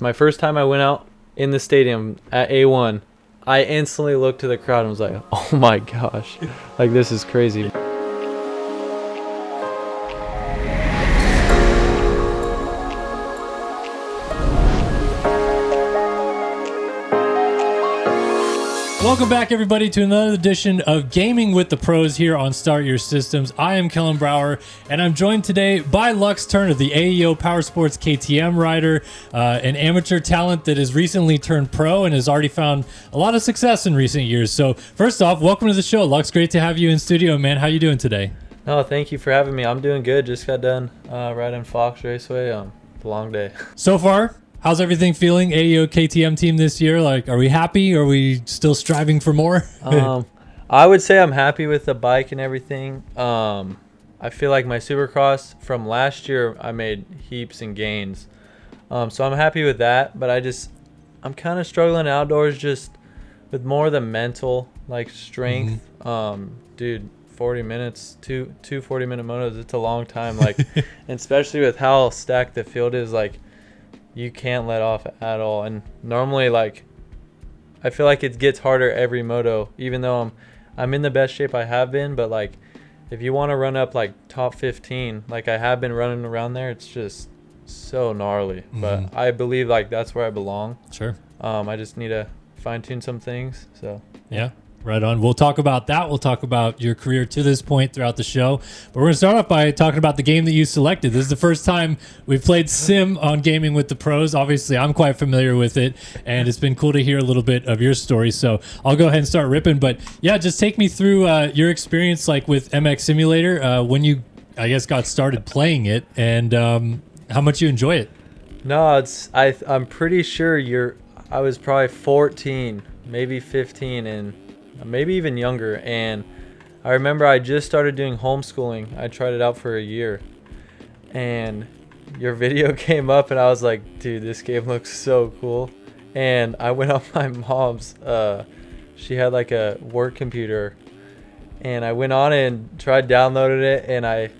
My first time I went out in the stadium at A1, I instantly looked to the crowd and was like, oh my gosh, like this is crazy. Welcome back, everybody, to another edition of Gaming with the Pros here on Start Your Systems. I am Kellen Brower, and I'm joined today by Lux Turner, the AEO Power Sports KTM rider, an amateur talent that has recently turned pro and has already found a lot of success in recent years. So first off, welcome to the show, Lux. Great to have you in studio, man. How you doing today? No, thank you for having me. I'm doing good. Just got done riding Fox Raceway. Long day. So far, how's everything feeling? AEO KTM team this year? Like, are we happy? Are we still striving for more? I would say I'm happy with the bike and everything. I feel like my Supercross from last year, I made heaps and gains. So I'm happy with that, but I'm kind of struggling outdoors just with more of the mental, like strength. Dude, 40 minutes, two 40-minute motos, it's a long time. Like, and especially with how stacked the field is, like, you can't let off at all. And normally, like, I feel like it gets harder every moto, even though I'm in the best shape I have been. But like, if you want to run up like top 15, like I have been running around there, it's just so gnarly. But I believe like that's where I belong. Sure. I just need to fine tune some things. So yeah. Right on. We'll talk about that. We'll talk about your career to this point throughout the show. But we're going to start off by talking about the game that you selected. This is the first time we've played Sim on Gaming with the Pros. Obviously, I'm quite familiar with it, and it's been cool to hear a little bit of your story. So I'll go ahead and start ripping. But yeah, just take me through your experience like with MX Simulator, when you, I guess, got started playing it, and how much you enjoy it. No, I'm pretty sure I was probably 14, maybe 15, and maybe even younger. And I remember I just started doing homeschooling. I tried it out for a year, and your video came up and I was like, dude, this game looks so cool. And I went on my mom's, she had like a work computer, and I went on and tried downloading it, and I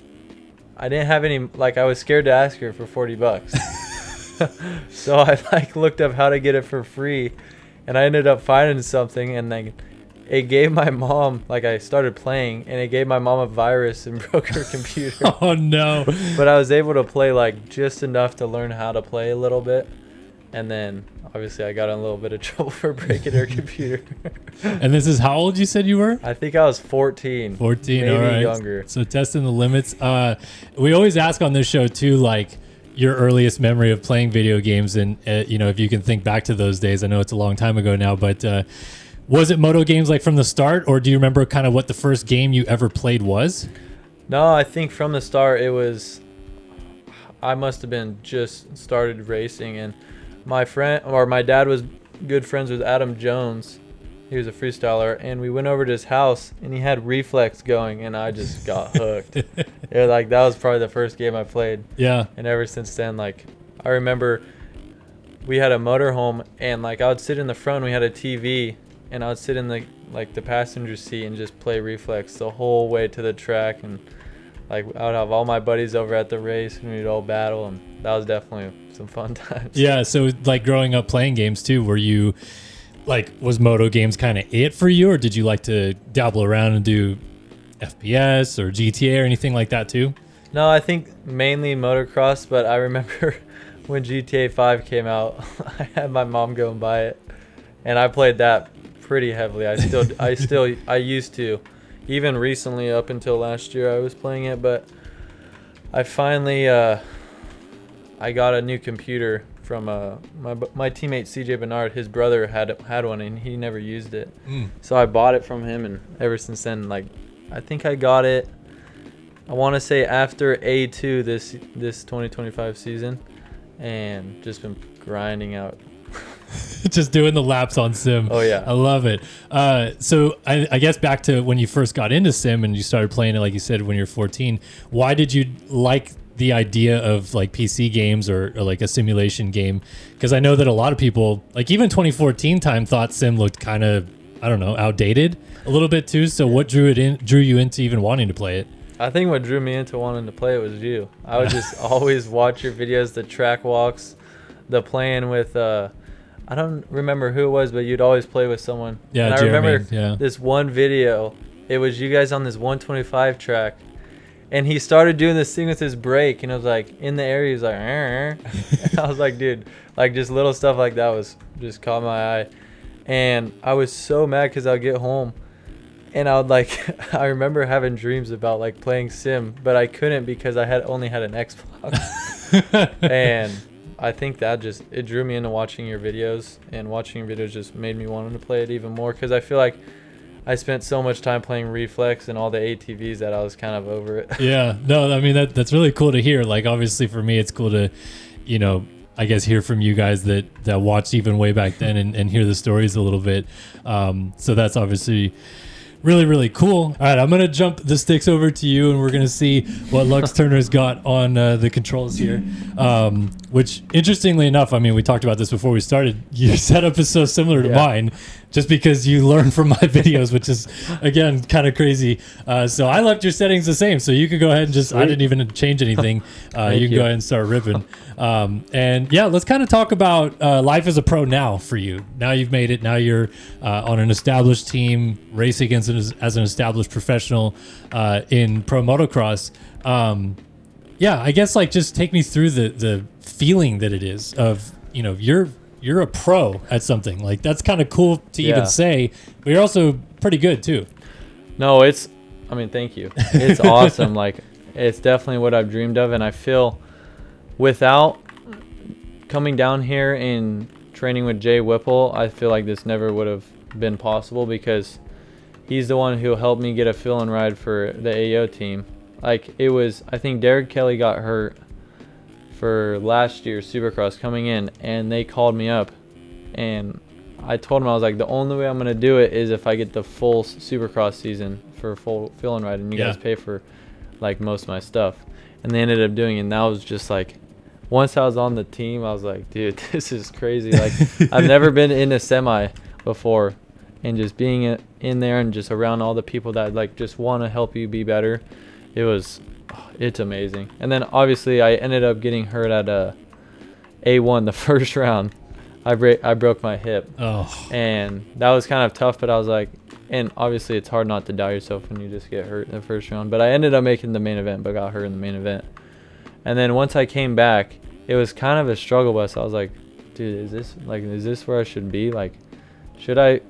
didn't have any, like, I was scared to ask her for $40. So I like looked up how to get it for free, and I ended up finding something, and like it gave my mom, like, I started playing, and it gave my mom a virus and broke her computer. Oh, no. But I was able to play, like, just enough to learn how to play a little bit. And then, obviously, I got in a little bit of trouble for breaking her computer. And this is how old you said you were? I think I was 14. 14, maybe all right. Younger. So testing the limits. We always ask on this show, too, like, your earliest memory of playing video games. And, if you can think back to those days. I know it's a long time ago now, but was it moto games like from the start, or do you remember kind of what the first game you ever played was? No, I think from the start I must have been just started racing, and my dad was good friends with Adam Jones. He was a freestyler, and we went over to his house, and he had Reflex going, and I just got hooked. Like, that was probably the first game I played. Yeah. And ever since then, like, I remember we had a motorhome, and like I would sit in the front, we had a TV, and I would sit in the passenger seat and just play Reflex the whole way to the track. And like I would have all my buddies over at the race, and we'd all battle, and that was definitely some fun times. Yeah, so like growing up playing games too, were you like, was moto games kind of it for you, or did you like to dabble around and do FPS or GTA or anything like that too? No, I think mainly motocross, but I remember when GTA 5 came out, I had my mom go and buy it, and I played that pretty heavily. I used to, even recently, up until last year, I was playing it. But I finally I got a new computer from my teammate CJ Bernard. His brother had one, and he never used it. So I bought it from him, and ever since then, like, I think I got it, I want to say after A2 this 2025 season, and just been grinding out. Just doing the laps on Sim. Oh, yeah. I love it. So I guess back to when you first got into Sim and you started playing it, like you said, when you're 14, why did you like the idea of like PC games or like a simulation game? Because I know that a lot of people, like even 2014 time, thought Sim looked kind of, I don't know, outdated a little bit too. So what drew you into even wanting to play it? I think what drew me into wanting to play it was you. I would just always watch your videos, the track walks, the playing with I don't remember who it was, but you'd always play with someone. Yeah, and I Jeremy, remember this one video. It was you guys on this 125 track, and he started doing this thing with his brake, and it was like in the air. He was like, and I was like, dude, like just little stuff like that was just caught my eye, and I was so mad because I'd get home, and I would like, I remember having dreams about like playing sim, but I couldn't because I had only had an Xbox, and I think that just it drew me into watching your videos, and watching your videos just made me want to play it even more because I feel like I spent so much time playing Reflex and all the ATVs that I was kind of over it. Yeah, no, I mean that's really cool to hear. Like obviously for me, it's cool to, I guess hear from you guys that watched even way back then and hear the stories a little bit. So that's obviously really, really cool. All right, I'm going to jump the sticks over to you, and we're going to see what Lux Turner's got on the controls here, which, interestingly enough, I mean, we talked about this before we started. Your setup is so similar to mine, just because you learn from my videos, which is, again, kind of crazy. So I left your settings the same, so you could go ahead and just, I didn't even change anything. You can go ahead and start ripping. And yeah, let's kind of talk about life as a pro now for you. Now you've made it. Now you're on an established team, race against as an established professional in Pro Motocross. Yeah, I guess like just take me through the feeling that it is of, you're a pro at something. Like that's kind of cool to even say, but you're also pretty good too. No, thank you. It's awesome. Like it's definitely what I've dreamed of, and I feel without coming down here and training with Jay Whipple, I feel like this never would have been possible because he's the one who helped me get a fill-in ride for the AO team. Like it was, I think Derek Kelly got hurt for last year's Supercross coming in, and they called me up, and I told them, I was like, the only way I'm going to do it is if I get the full Supercross season for a full fill-in ride, and you guys pay for like most of my stuff. And they ended up doing it, and that was just like, once I was on the team, I was like, dude, this is crazy. Like I've never been in a semi before, and just being in there and just around all the people that like just want to help you be better, it's amazing. And then obviously I ended up getting hurt at A1 the first round. I broke my hip, and that was kind of tough, but I was like, and obviously it's hard not to doubt yourself when you just get hurt in the first round, but I ended up making the main event, but got hurt in the main event. And then once I came back, it was kind of a struggle bus. I was like, dude, is this where I should be? Like, should I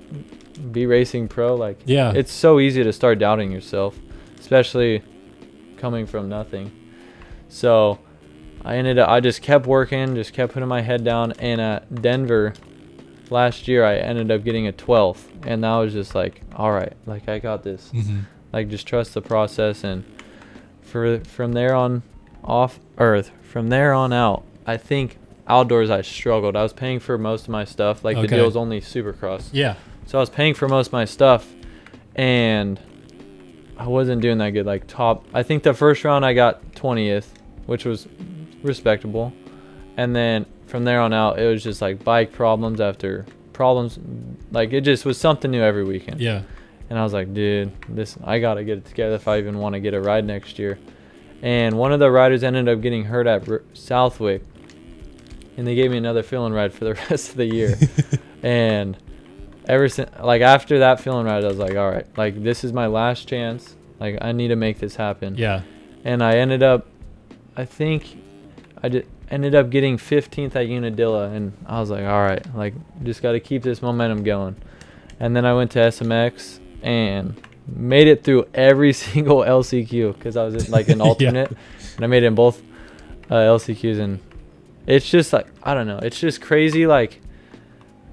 be racing pro? Like, it's so easy to start doubting yourself, especially coming from nothing. So I just kept working, just kept putting my head down, and at Denver last year I ended up getting a 12th, and that was just like, all right, like I got this. Like just trust the process. And from there on out, I think outdoors I struggled. I was paying for most of my stuff. Like the deal was only Supercross. Yeah. So I was paying for most of my stuff, and I wasn't doing that good. Like I think the first round I got 20th, which was respectable. And then from there on out, it was just like bike problems after problems. Like it just was something new every weekend. Yeah. And I was like, dude, I got to get it together if I even want to get a ride next year. And one of the riders ended up getting hurt at Southwick, and they gave me another fill-in ride for the rest of the year. And ever since, like after that fill-in ride, I was like, all right, like this is my last chance. Like I need to make this happen. Yeah. And I ended up, I think I ended up getting 15th at Unadilla, and I was like, all right, like just got to keep this momentum going. And then I went to SMX and made it through every single LCQ because I was in, like an alternate, and I made it in both LCQs. And it's just like, I don't know, it's just crazy, like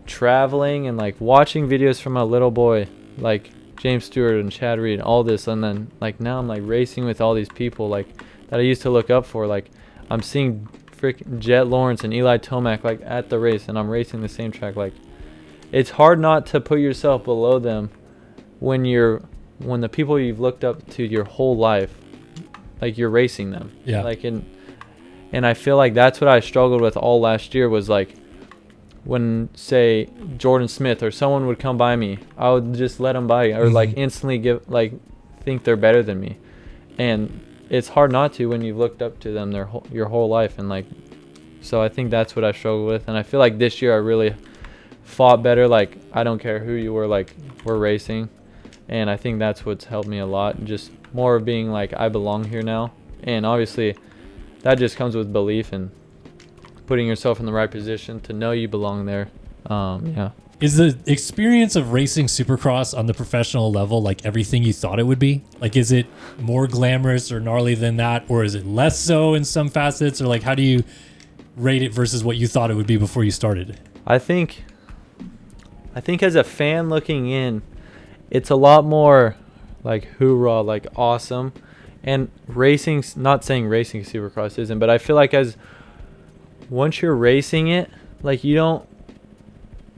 traveling and like watching videos from a little boy like James Stewart and Chad Reed and all this, and then like now I'm like racing with all these people like that I used to look up for. Like I'm seeing freaking Jet Lawrence and Eli Tomac like at the race, and I'm racing the same track. Like it's hard not to put yourself below them when the people you've looked up to your whole life, like you're racing them. Yeah. Like and I feel like that's what I struggled with all last year, was like when say Jordan Smith or someone would come by me, I would just let them by, or like instantly think they're better than me. And it's hard not to when you've looked up to them your whole life and like So I think that's what I struggle with. And I feel like this year I really fought better. Like, I don't care who you were, like, we're racing. And I think that's what's helped me a lot. Just more of being like, I belong here now. And obviously that just comes with belief and putting yourself in the right position to know you belong there. Yeah. Is the experience of racing Supercross on the professional level like everything you thought it would be? Like, is it more glamorous or gnarly than that? Or is it less so in some facets? Or like, how do you rate it versus what you thought it would be before you started? I think as a fan looking in, it's a lot more like hoorah, like awesome. And racing, not saying racing Supercross isn't, but I feel like once you're racing it, like, you don't,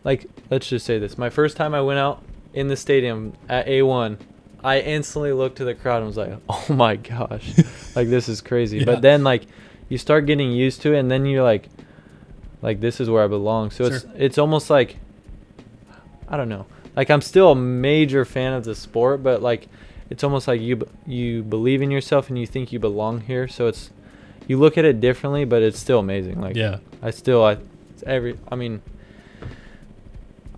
like, let's just say this. My first time I went out in the stadium at A1, I instantly looked to the crowd and was like, oh my gosh, like, this is crazy. Yeah. But then, like, you start getting used to it, and then you're like this is where I belong. So sure. It's almost like, I don't know. Like, I'm still a major fan of the sport, but like, it's almost like you believe in yourself and you think you belong here. So you look at it differently, but it's still amazing. Like, yeah,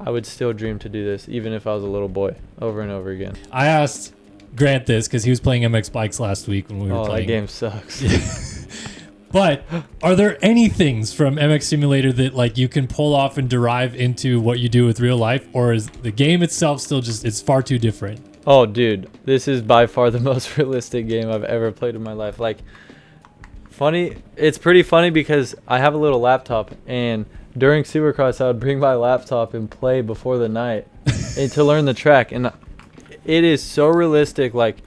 I would still dream to do this, even if I was a little boy, over and over again. I asked Grant this because he was playing MX Bikes last week when we were playing. That game sucks. But are there any things from MX Simulator that like you can pull off and derive into what you do with real life, or is the game itself still just, it's far too different? Oh, dude, this is by far the most realistic game I've ever played in my life. Like, funny, it's pretty funny because I have a little laptop, and during Supercross I would bring my laptop and play before the night and to learn the track, and it is so realistic. Like,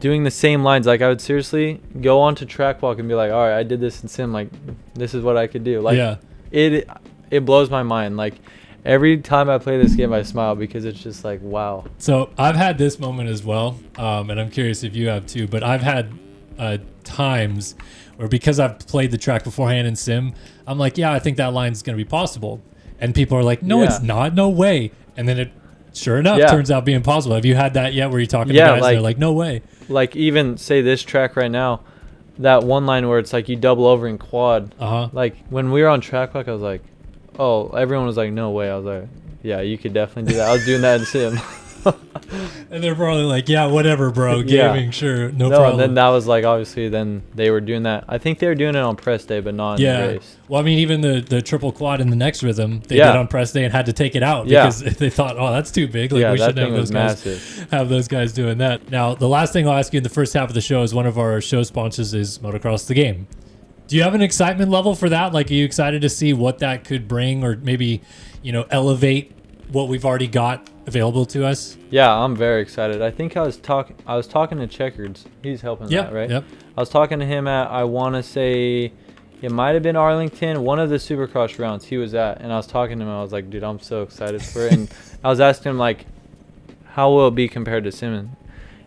doing the same lines, like, I would seriously go on to track walk and be like, all right, I did this in sim, like, this is what I could do. Like, yeah, it blows my mind. Like, every time I play this game I smile because it's just like, wow. So I've had this moment as well, and I'm curious if you have too, but I've had times where, because I've played the track beforehand in sim, I'm like, yeah, I think that line's going to be possible, and people are like, no, it's not, no way, and then it sure enough turns out being possible. Have you had that yet where you're talking to guys and they're like, no way? Like, even say this track right now, that one line where it's like you double over in quad. Like, when we were on track walk, I was like, oh, everyone was like, no way. I was like, yeah, you could definitely do that. I was doing that in sim. And they're probably like, yeah, whatever, bro. Gaming, sure, no problem. And then that was like, obviously, then they were doing that. I think they were doing it on press day, but not in the race. Well, I mean, even the triple quad in the next rhythm, they did on press day and had to take it out because they thought, oh, that's too big. Like, we shouldn't have those guys doing that. Now, the last thing I'll ask you in the first half of the show is one of our show sponsors is Motocross the Game. Do you have an excitement level for that? Like, are you excited to see what that could bring, or maybe, elevate what we've already got available to us? Yeah, I'm very excited. I think I was talking to Checkers. He's helping that, right? Yep. I was talking to him at, I want to say, it might have been Arlington, one of the Supercross rounds he was at, and I was talking to him. I was like, dude, I'm so excited for it. And I was asking him, like, how will it be compared to Simmons?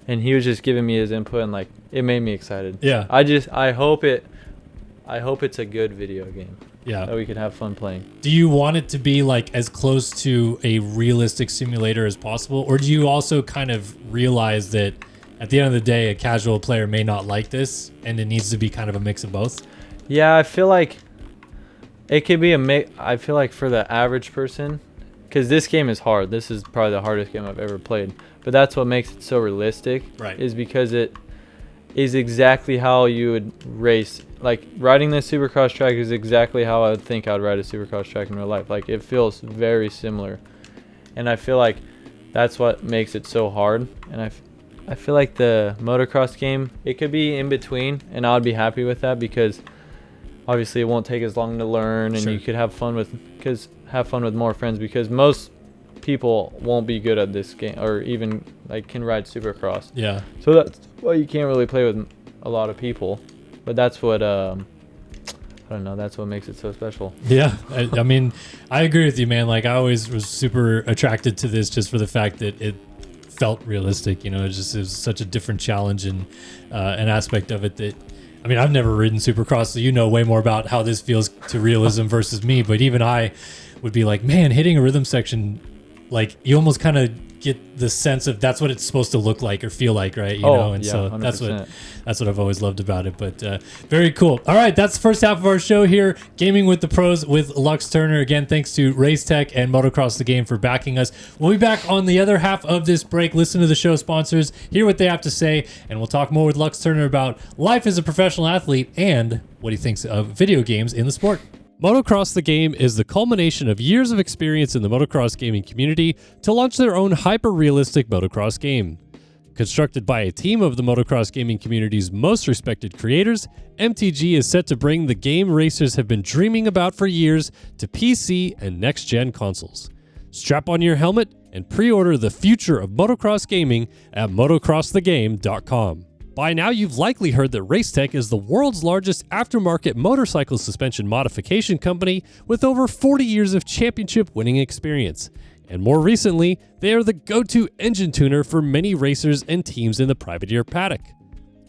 And he was just giving me his input, and like, it made me excited. Yeah. I hope it's a good video game. Yeah. That we could have fun playing. Do you want it to be like as close to a realistic simulator as possible? Or do you also kind of realize that at the end of the day, a casual player may not like this and it needs to be kind of a mix of both? Yeah, I feel like it could be a mix. I feel like for the average person, because this game is hard. This is probably the hardest game I've ever played. But that's what makes it so realistic. Right. Is because it is exactly how you would race. Like, riding this Supercross track is exactly how I would think I'd ride a Supercross track in real life. Like, it feels very similar. And I feel like that's what makes it so hard. And I feel like the motocross game, it could be in between, and I'd be happy with that because obviously it won't take as long to learn, and you could have fun with more friends, because most people won't be good at this game or even like can ride Supercross. Yeah. So that's why you can't really play with a lot of people. But that's what I don't know. That's what makes it so special. Yeah, I mean, I agree with you, man. Like, I always was super attracted to this just for the fact that it felt realistic. It was such a different challenge and an aspect of it that, I mean, I've never ridden Supercross, so you know way more about how this feels to realism versus me. But even I would be like, man, hitting a rhythm section, like, you almost kind of get the sense of that's what it's supposed to look like or feel like, right? So 100%. that's what I've always loved about it. But very cool. All right, that's the first half of our show here, Gaming with the Pros with Lux Turner. Again, thanks to Race Tech and Motocross the Game for backing us. We'll be back on the other half of this break. Listen to the show sponsors, hear what they have to say, and we'll talk more with Lux Turner about life as a professional athlete and what he thinks of video games in the sport. Motocross the Game is the culmination of years of experience in the motocross gaming community to launch their own hyper-realistic motocross game. Constructed by a team of the motocross gaming community's most respected creators, MTG is set to bring the game racers have been dreaming about for years to PC and next-gen consoles. Strap on your helmet and pre-order the future of motocross gaming at motocrossthegame.com. By now, you've likely heard that Racetech is the world's largest aftermarket motorcycle suspension modification company with over 40 years of championship-winning experience. And more recently, they are the go-to engine tuner for many racers and teams in the privateer paddock.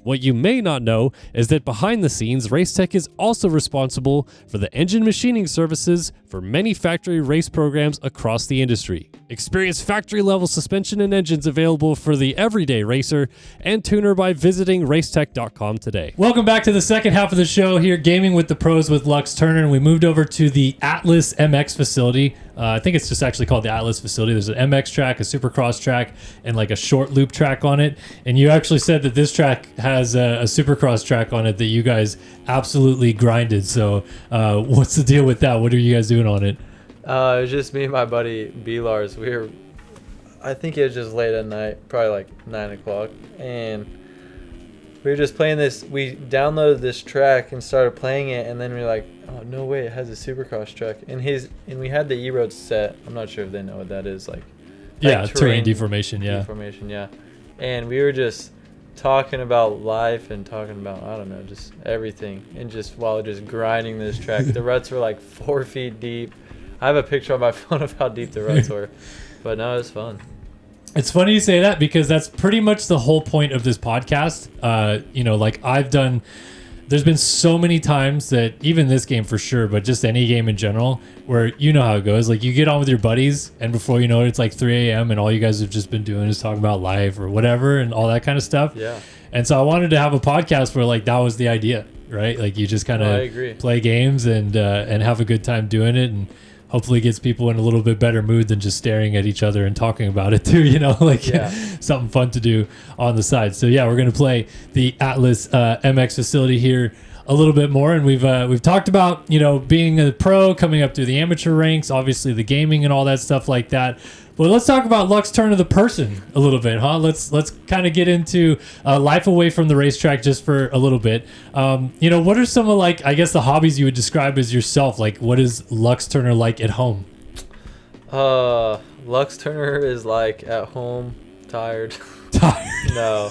What you may not know is that behind the scenes, Racetech is also responsible for the engine machining services for many factory race programs across the industry. Experience factory-level suspension and engines available for the everyday racer and tuner by visiting racetech.com today. Welcome back to the second half of the show here, Gaming with the Pros with Lux Turner, and we moved over to the Atlas MX facility. I think it's just actually called the Atlas facility. There's an MX track, a Supercross track, and like a short loop track on it. And you actually said that this track has a Supercross track on it that you guys absolutely grinded. So what's the deal with that? What are you guys doing on it? It was just me and my buddy B-Lars. I think it was just late at night, probably like 9 o'clock. And we were just playing this. We downloaded this track and started playing it. And then we were like, oh, no way, it has a Supercross track. And we had the E-Road set. I'm not sure if they know what that is. Like terrain deformation, yeah. Deformation, yeah. And we were just talking about life and talking about, I don't know, just everything. And just while just grinding this track, the ruts were like 4 feet deep. I have a picture on my phone of how deep the ruts were. But no, it was fun. It's funny you say that because that's pretty much the whole point of this podcast. There's been so many times that even this game for sure, but just any game in general, where you know how it goes. Like you get on with your buddies and before you know it, it's like 3 a.m. and all you guys have just been doing is talking about life or whatever and all that kind of stuff. Yeah. And so I wanted to have a podcast where like that was the idea, right? Like you just kind of play games and have a good time doing it, and hopefully gets people in a little bit better mood than just staring at each other and talking about it too, something fun to do on the side. So yeah, we're going to play the Atlas MX facility here a little bit more. And we've talked about, being a pro, coming up through the amateur ranks, obviously the gaming and all that stuff like that. But let's talk about Lux Turner, the person, a little bit, huh? Let's kind of get into life away from the racetrack just for a little bit. What are some of the hobbies you would describe as yourself? Like, what is Lux Turner like at home? Lux Turner is like at home, tired. Tired? No.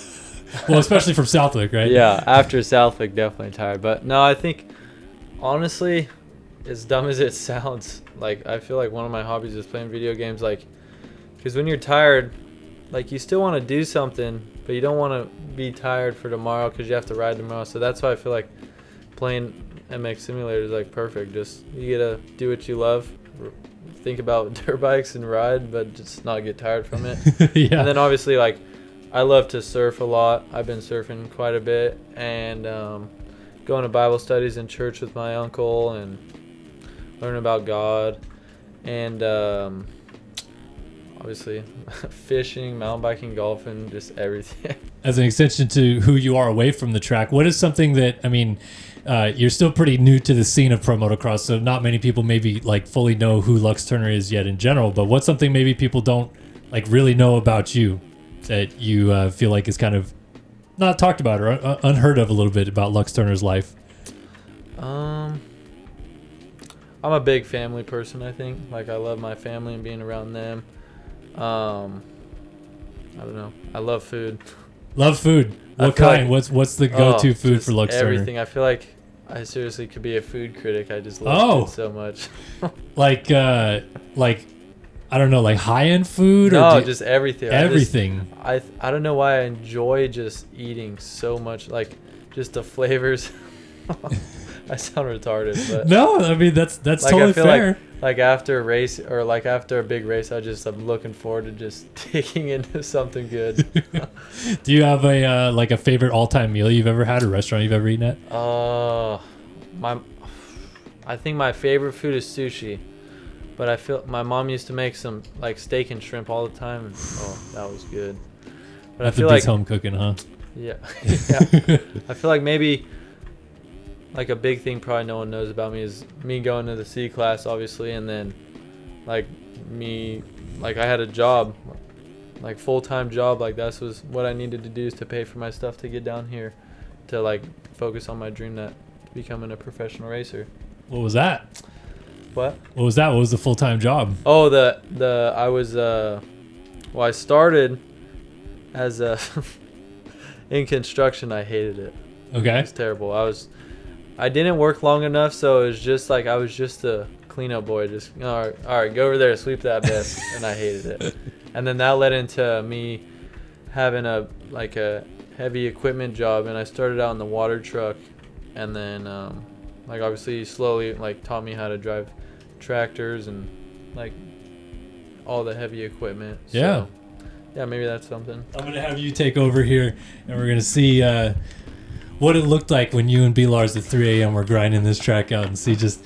Well, especially from Southwick, right? Yeah, after Southwick, definitely tired. But no, I think, honestly, as dumb as it sounds, like I feel like one of my hobbies is playing video games, because when you're tired, you still want to do something, but you don't want to be tired for tomorrow because you have to ride tomorrow. So that's why I feel like playing MX Simulator is perfect. Just you get to do what you love, think about dirt bikes and ride, but just not get tired from it. Yeah. And then obviously I love to surf a lot. I've been surfing quite a bit, and going to Bible studies in church with my uncle and learning about God, and obviously fishing, mountain biking, golfing, just everything. As an extension to who you are away from the track, what is something that, you're still pretty new to the scene of pro motocross, so not many people maybe fully know who Lux Turner is yet in general, but what's something maybe people don't really know about you that you feel like is kind of not talked about or unheard of a little bit about Lux Turner's life? I'm a big family person, I think. I love my family and being around them. I don't know. I love food. Love food. What kind? What's the go-to food for Lux Turner? Everything. I feel like I seriously could be a food critic. I just love it so much. I don't know, high-end food? No, just everything. Everything. I don't know why I enjoy just eating so much. Just the flavors. I sound retarded, but no, that's totally fair. like after a race or like after a big race, I'm looking forward to just digging into something good. Do you have a like a favorite all-time meal you've ever had, a restaurant you've ever eaten at? I think my favorite food is sushi, but I feel my mom used to make some like steak and shrimp all the time. And, oh, that was good. But That's I feel the big like home cooking, huh? yeah, yeah. I feel like maybe like a big thing probably no one knows about me is me going to the C class, obviously, and then like me, like I had a job, like full-time job. Like that's was what I needed to do is to pay for my stuff to get down here, to like focus on my dream that becoming a professional racer. What was that? What? What was that? What was the full-time job? Oh, I was well, I started as a in construction. I hated it. Okay. It was terrible. I didn't work long enough, so it was just like I was just a cleanup boy. Just all right, go over there, sweep that desk, and I hated it. And then that led into me having a heavy equipment job, and I started out in the water truck, and then like obviously he slowly like taught me how to drive tractors and like all the heavy equipment. Yeah. So, yeah, maybe that's something. I'm going to have you take over here, and we're going to see what it looked like when you and B-Lars at 3 a.m. were grinding this track out and see just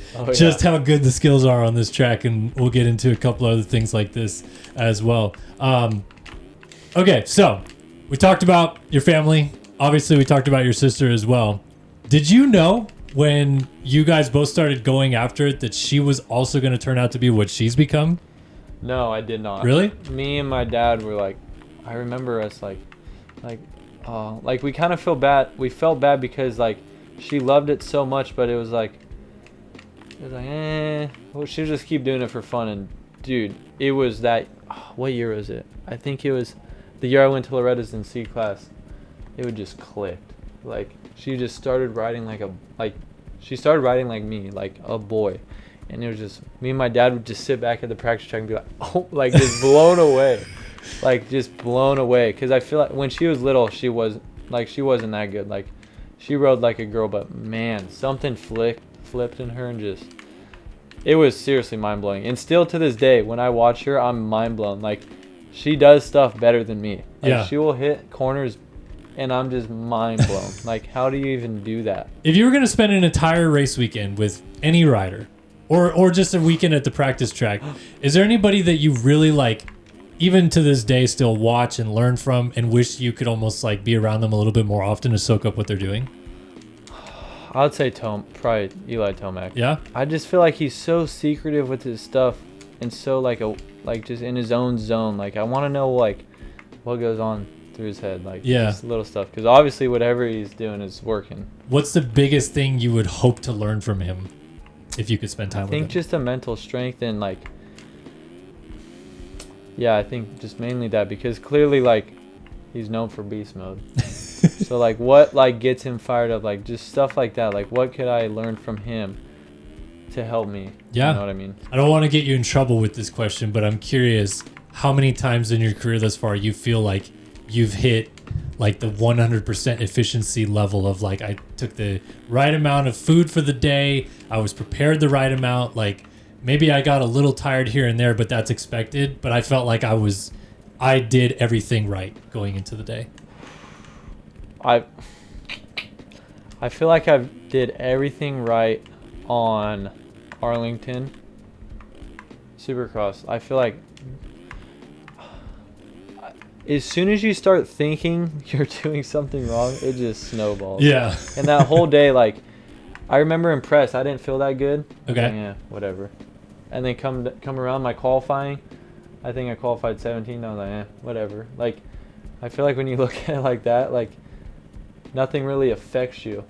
how good the skills are on this track, and we'll get into a couple other things like this as well. Okay, so we talked about your family. Obviously, we talked about your sister as well. Did you know when you guys both started going after it that she was also going to turn out to be what she's become? No, I did not. Really? Me and my dad were like, I remember us like we kind of feel bad. We felt bad because like she loved it so much, but it was like well, she'll just keep doing it for fun. And dude, it was that. What year was it? I think it was the year I went to Loretta's in C class. It would just clicked. Like she just started riding she started riding like me, like a boy. And it was just, me and my dad would just sit back at the practice track and be like, oh, like just blown away. Like just blown away. Because I feel like when she was little, she wasn't that good. Like she rode like a girl, but man, something flipped in her and just, it was seriously mind blowing. And still to this day, when I watch her, I'm mind blown. Like she does stuff better than me. Like, yeah. She will hit corners and I'm just mind blown. Like, how do you even do that? If you were going to spend an entire race weekend with any rider, or just a weekend at the practice track, is there anybody that you really like, even to this day, still watch and learn from and wish you could almost like be around them a little bit more often to soak up what they're doing? I would say probably Eli Tomac. Yeah? I just feel like he's so secretive with his stuff and so like just in his own zone. Like I want to know like what goes on through his head, like just little stuff, because obviously whatever he's doing is working. What's the biggest thing you would hope to learn from him if you could spend time with him? I think just a mental strength and like, yeah, I think just mainly that, because clearly like he's known for beast mode. So like what like gets him fired up, like just stuff like that. Like what could I learn from him to help me? Yeah. You know what I mean? I don't want to get you in trouble with this question, but I'm curious how many times in your career thus far you feel like you've hit like the 100% efficiency level of like, I took the right amount of food for the day, I was prepared the right amount, like maybe I got a little tired here and there, but that's expected, but I felt like I did everything right going into the day. I feel like I did everything right on Arlington Supercross. I feel like as soon as you start thinking you're doing something wrong, it just snowballs. Yeah. And that whole day, like, I remember in press, I didn't feel that good. Okay. Like, yeah, whatever. And then come around my qualifying, I think I qualified 17. I was like, whatever. Like, I feel like when you look at it like that, like, nothing really affects you.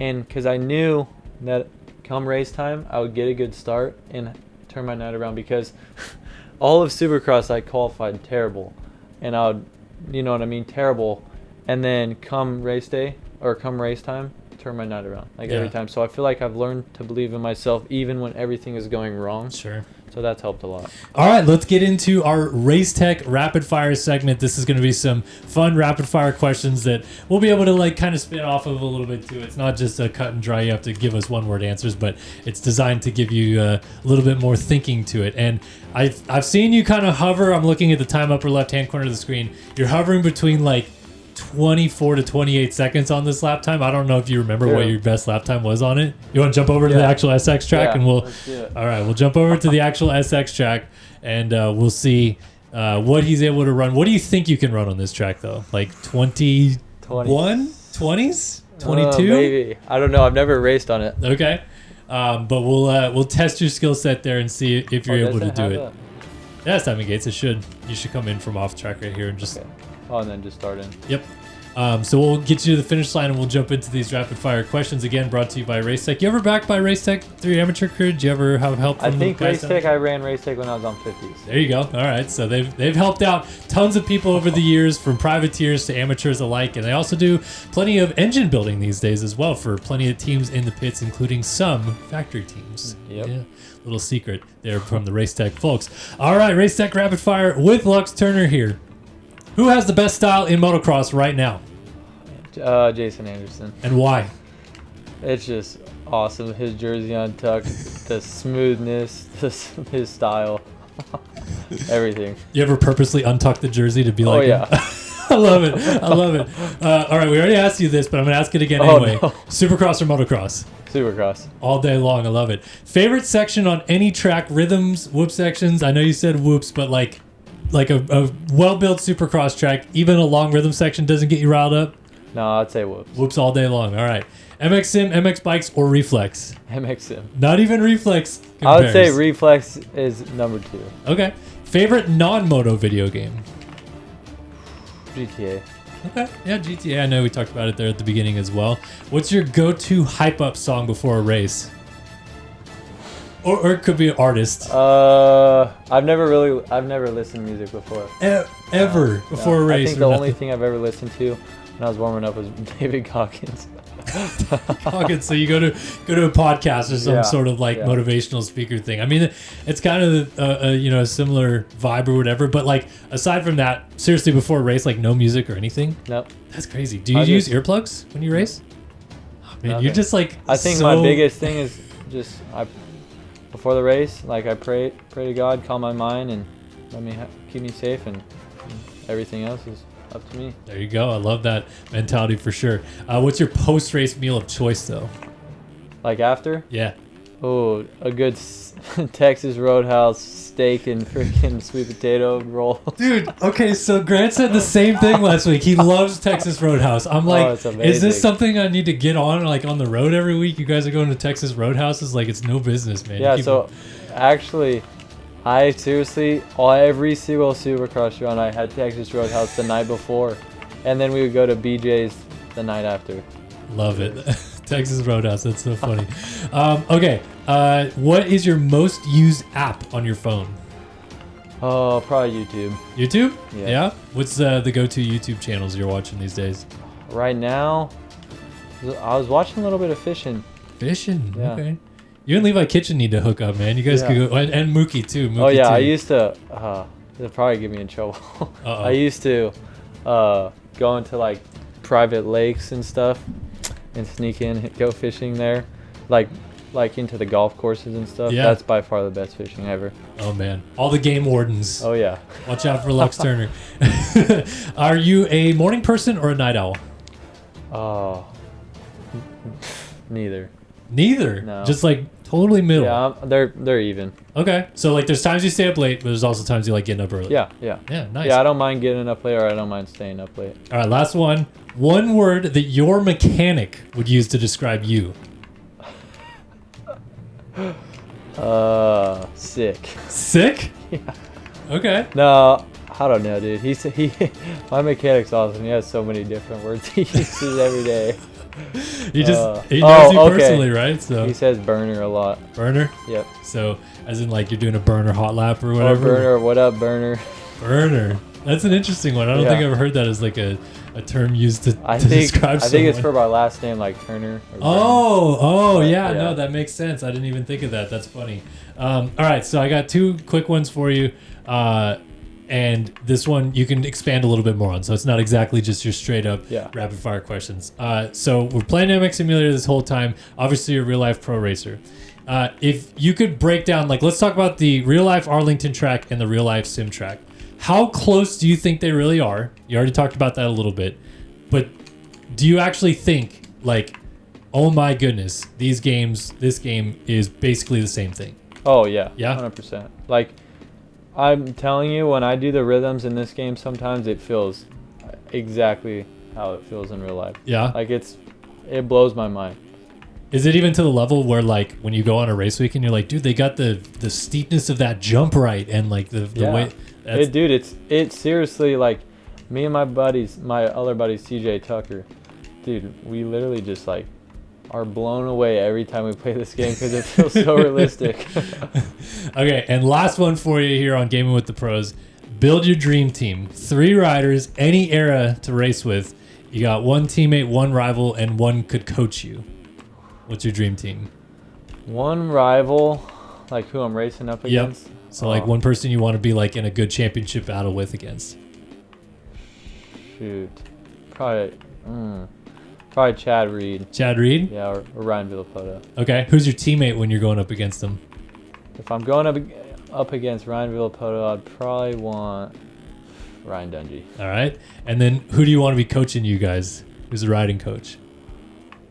And because I knew that come race time, I would get a good start and turn my night around, because all of Supercross I qualified terrible. And I would, you know what I mean, terrible. And then come race day or come race time, turn my night around, like Yeah. every time. So I feel like I've learned to believe in myself even when everything is going wrong. Sure. So that's helped a lot. All right, let's get into our Race Tech rapid fire segment. This is going to be some fun rapid fire questions that we'll be able to like kind of spin off of a little bit too. It's not just a cut and dry. You have to give us one word answers, but it's designed to give you a little bit more thinking to it. And I've seen you kind of hover. I'm looking at the time upper left hand corner of the screen. You're hovering between like 24 to 28 seconds on this lap time. I don't know if you remember what your best lap time was on it. You want to jump over to the actual SX track and we'll. Let's do it. All right, we'll jump over to the actual SX track and we'll see what he's able to run. What do you think you can run on this track though? Like 21, 20s, 22? Maybe. I don't know. I've never raced on it. Okay, but we'll test your skill set there and see if you're able to do it. Yeah, that's timing gates. It should. You should come in from off track right here and just. Okay. Oh, and then just start in. Yep. So we'll get you to the finish line and we'll jump into these rapid fire questions again, brought to you by Racetech. You ever backed by Racetech through your amateur career? Did you ever have help from I think the guys Racetech, I ran Racetech when I was on 50s. There you go. All right. So they've helped out tons of people over the years, from privateers to amateurs alike. And they also do plenty of engine building these days as well for plenty of teams in the pits, including some factory teams. Yep. Yeah. Little secret there from the Racetech folks. All right. Racetech rapid fire with Lux Turner here. Who has the best style in motocross right now? Jason Anderson. And why? It's just awesome. His jersey untucked, the smoothness, his style, everything. You ever purposely untuck the jersey to be like, Oh, yeah. I love it. I love it. All right. We already asked you this, but I'm going to ask it again anyway. No. Supercross or motocross? Supercross. All day long. I love it. Favorite section on any track? Rhythms, whoop sections? I know you said whoops, but like a well-built Supercross track, even a long rhythm section doesn't get you riled up? No, I'd say whoops. Whoops all day long. All right. MX Sim, MX Bikes, or Reflex? MX Sim. Not even Reflex compares. I would say Reflex is number 2. Okay. Favorite non-moto video game? GTA. Okay. Yeah, GTA. I know we talked about it there at the beginning as well. What's your go-to hype-up song before a race? Or it could be an artist. I've never listened to music before. Ever before a race? I think the only thing I've ever listened to when I was warming up was David Goggins. Okay, so you go to a podcast or some sort of like motivational speaker thing. I mean, it's kind of a similar vibe or whatever. But like aside from that, seriously, before a race, like no music or anything. Nope. That's crazy. Do you use earplugs when you race? Oh, man, Nothing. you're just like. I think my biggest thing is just before the race, like I pray to God, calm my mind, and let me keep me safe, and everything else is up to me. There you go. I love that mentality for sure. What's your post-race meal of choice, though? Like after? Yeah. Oh, a good Texas Roadhouse steak and freaking sweet potato roll. Dude, okay, so Grant said the same thing last week. He loves Texas Roadhouse. I'm like, it's amazing. is this something I need to get on, like on the road every week? You guys are going to Texas Roadhouses? Like, it's no business, man. Yeah, so actually, I seriously, every single Supercross run, I had Texas Roadhouse the night before, and then we would go to BJ's the night after. Love it. Texas Roadhouse, that's so funny. Okay, what is your most used app on your phone? Oh, probably YouTube. YouTube? Yeah. What's the go-to YouTube channels you're watching these days? Right now, I was watching a little bit of fishing. Fishing? Yeah. Okay. You and Levi Kitchen need to hook up, man. You guys could go, and Mookie too. Oh yeah, too. I used to. It'll probably get me in trouble. I used to go into like private lakes and stuff, and sneak in, go fishing there, like into the golf courses and stuff. Yeah. That's by far the best fishing ever. Oh man, all the game wardens. Oh yeah. Watch out for Lux Turner. Are you a morning person or a night owl? Oh, neither. Neither. No. Just like totally middle. Yeah, they're even. Okay, so like there's times you stay up late, but there's also times you like getting up early. Yeah. Yeah, nice. Yeah, I don't mind getting up late, or I don't mind staying up late. All right, last one. One word that your mechanic would use to describe you. Sick. Sick? Yeah. Okay. No, I don't know, dude. My mechanic's awesome. He has so many different words he uses every day. He knows you personally, right? So he says burner a lot. burner. Yep. So as in like you're doing a burner hot lap or Or whatever. burner, what up, burner? Burner. That's an interesting one. I don't Yeah. think I've heard that as like a term used to I describe think it's someone. for our last name, like Turner. Or Oh, yeah, yeah. no, that makes sense. I didn't even think of that. That's funny. All right, so I got 2 quick ones for you. And this one you can expand a little bit more on. So it's not exactly just your straight up rapid fire questions. So we're playing MX Simulator this whole time. Obviously, you're a real life pro racer. If you could break down, like, let's talk about the real life Arlington track and the real life sim track. How close do you think they really are? You already talked about that a little bit. But do you actually think, like, oh my goodness, this game is basically the same thing? Oh, yeah. Yeah? 100%. Like, I'm telling you, when I do the rhythms in this game, sometimes it feels exactly how it feels in real life. Yeah? Like, it blows my mind. Is it even to the level where, like, when you go on a race weekend, you're like, dude, they got the steepness of that jump right, and like the way. Dude, it's seriously like me and my other buddies, CJ Tucker, dude, we literally just like are blown away every time we play this game because it feels so realistic. Okay, and last one for you here on Gaming with the Pros. Build your dream team. 3 riders, any era to race with. You got 1 teammate, 1 rival, and 1 could coach you. What's your dream team? 1 rival, like who I'm racing up against. So like 1 person you want to be like in a good championship battle with against. Shoot, probably Chad Reed. Chad Reed? Yeah, or Ryan Villapoto. Okay, who's your teammate when you're going up against them? If I'm going up against Ryan Villapoto, I'd probably want Ryan Dungey. All right, and then who do you want to be coaching you guys? Who's the riding coach?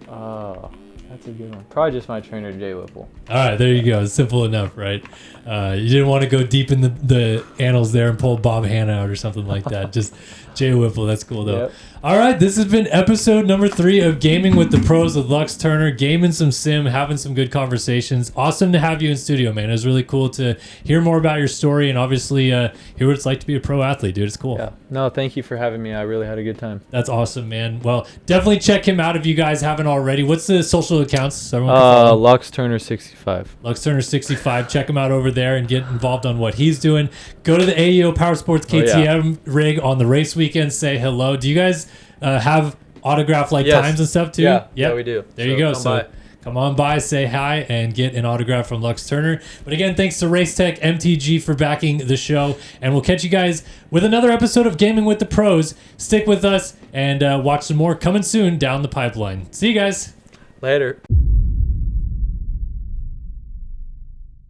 Oh, that's a good one. Probably just my trainer, Jay Whipple. All right, there you go. Simple enough, right? You didn't want to go deep in the annals there and pull Bob Hanna out or something like that. Just Jay Whipple. That's cool, though. Yep. All right, this has been episode number 3 of Gaming with the Pros with Lux Turner. Gaming some sim, having some good conversations. Awesome to have you in studio, man. It was really cool to hear more about your story and obviously hear what it's like to be a pro athlete, dude. It's cool. Yeah. No, thank you for having me. I really had a good time. That's awesome, man. Well, definitely check him out if you guys haven't already. What's the social accounts? So everyone can follow him? Lux Turner 65. Lux Turner 65. Check him out over there and get involved on what he's doing. Go to the AEO Power Sports KTM rig on the race weekend. Say hello. Do you guys have autograph times and stuff too? Yeah, we do. There you go. So come on by, say hi, and get an autograph from Lux Turner. But again, thanks to Racetech MTG for backing the show. And we'll catch you guys with another episode of Gaming with the Pros. Stick with us and watch some more coming soon down the pipeline. See you guys. Later.